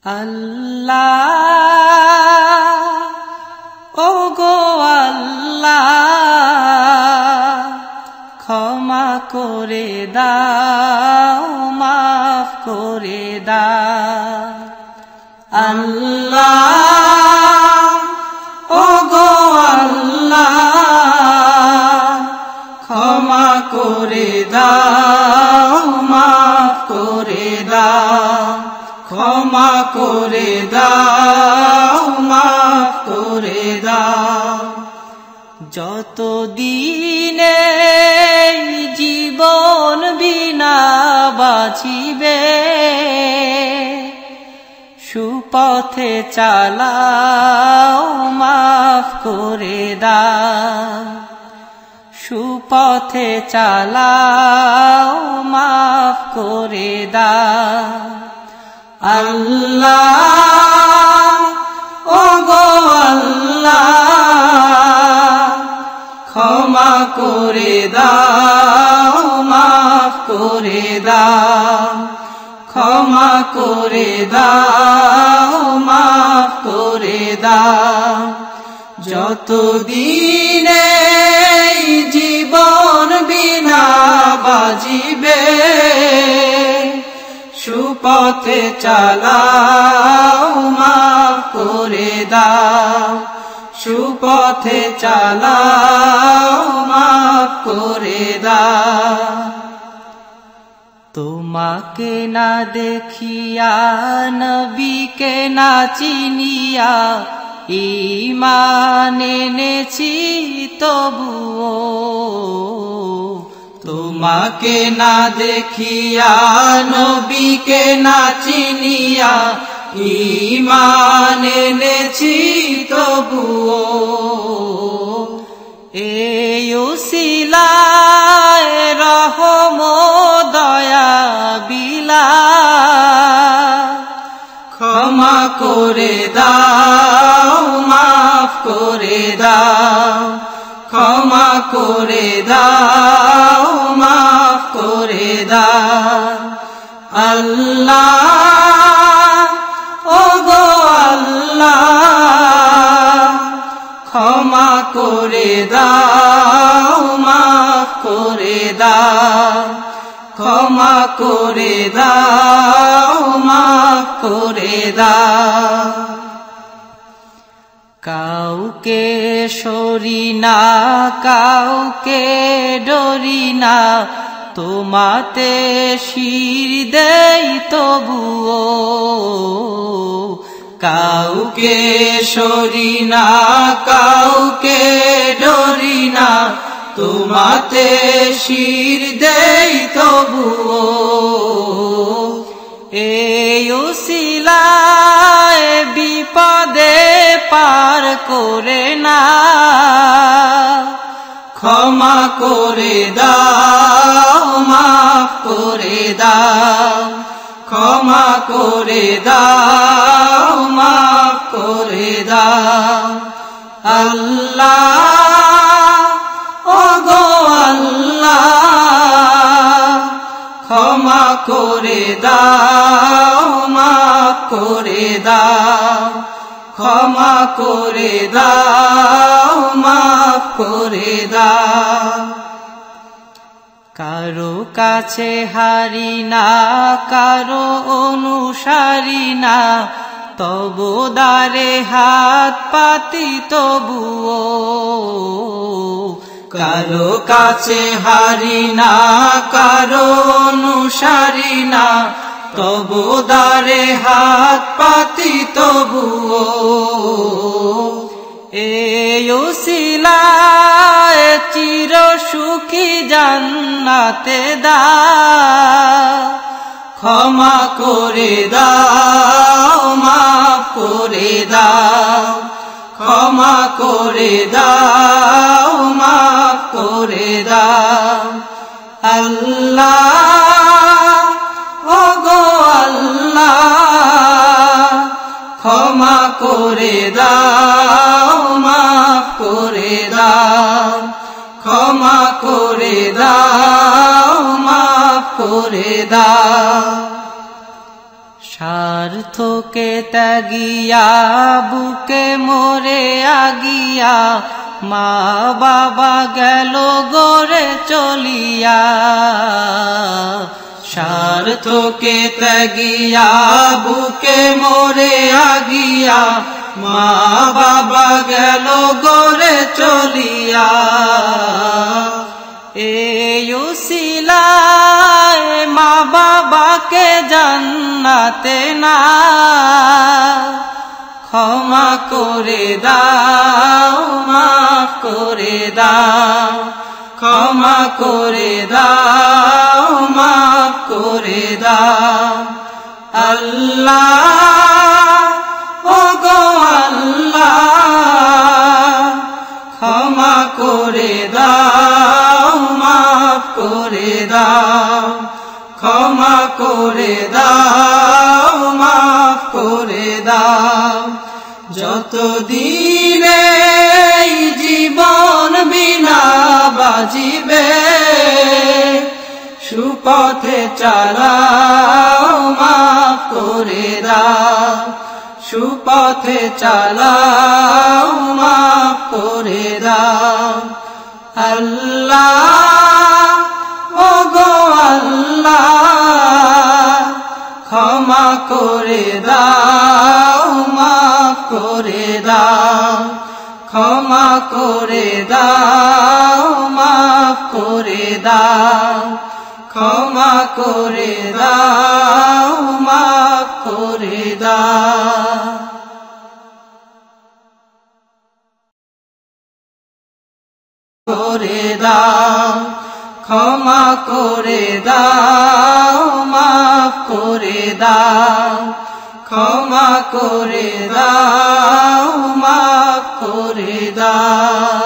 আল্লাহ ওগো আল্লাহ ক্ষমা করে দাও মাফ করে দাও আল্লাহ ওগো আল্লাহ ক্ষমা করে দাও মাফ করে দাও ক্ষমা করে দাও মাফ করে দাও যতদিনে জীবন বিনা বাঁচিবে সুপথে চালাও মাফ করে দাও সুপথে চালাও মাফ করে দাও আল্লাহ ওগো আল্লাহ ক্ষমা করে দাও মাফ করে দাও ক্ষমা করে দাও মাফ করে দাও যতদিনে জীবন বিনা বাজিবে সুপথে চালাও মাফ করে দাও সুপথে চালাও মাফ করে দাও তোমাকে না দেখিয়া নবীকে না চিনিয়া ঈমান এনেছি তবুও তোমাকে না দেখিয়া নবীকে না চিনিয়া ঈমান এনেছি তবুও এই উসিলায় রহম দয়া বিলা ক্ষমা করে দাও মাফ করে দাও ক্ষমা করে দাও মাফ করে দাও আল্লাহ ওগো আল্লাহ ক্ষমা করে দাও মাফ করে দাও ক্ষমা করে দাও মাফ করে দাও কাউকে সরি না কাউকে ডরি না তোমাতে শির দেই তবুও কাউকে সরি না কাউকে ডরি না তোমাতে শির দেই তবুও এই উসিলায় বিপদে পার করে না ক্ষমা করে দাও মাফ করে দাও ক্ষমা করে দাও মাফ করে দাও আল্লাহ ওগো আল্লাহ ক্ষমা করে দাও মাফ করে দাও ক্ষমা করে দাও মাফ করে দাও কারো কাছে হারি না কারো অনুসারী না তবু দ্বারে হাত পাতি তবুও কারো কাছে হারি না কারো অনুসারী না তবু দ্বারে হাত পাতি তবুও এই উসিলায় চির সুখী জান্নাতে দাও ক্ষমা করে দাও মাফ করে দাও ক্ষমা করে দাও মাফ করে দাও আল্লাহ ওগো আল্লাহ ক্ষমা করে দাও মাফ করে দাও ক্ষমা করে দাও মাফ করে দাও স্বার্থকে ত্যাগিয়া বুকে মোরে আগিয়া মা বাবা গেল গড়ে চলিয়া। স্বার্থকে ত্যাগিয়া বুকে মোরে আগিয়া মা বাবা গেল গড়ে চলিয়া। এই উসিলায় মা বাবাকে জান্নাতে না ক্ষমা করে দাও, মাফ করে দাও, ক্ষমা করে দাও, মাফ করে দাও। আল্লাহ ও গো আল্লাহ ক্ষমা করে দাও, মাফ করে দাও, ক্ষমা করে দাও, মাফ করে দাও। যতদিনে জীবন বিনা বাজিবে সুপথে চালাও, মাফ করে দাও, সুপথে চালাও, মাফ করে দাও। আল্লাহ ও গো আল্লাহ ক্ষমা করে দাও, মাফ করে দাও, ক্ষমা করে দাও, মাফ করে দাও, ক্ষমা করে দাও, মাফ করে দাও। করে দাও, ক্ষমা করে দাও, মাফ করে দাও, ক্ষমা করে দাও, মাফ করে দাও।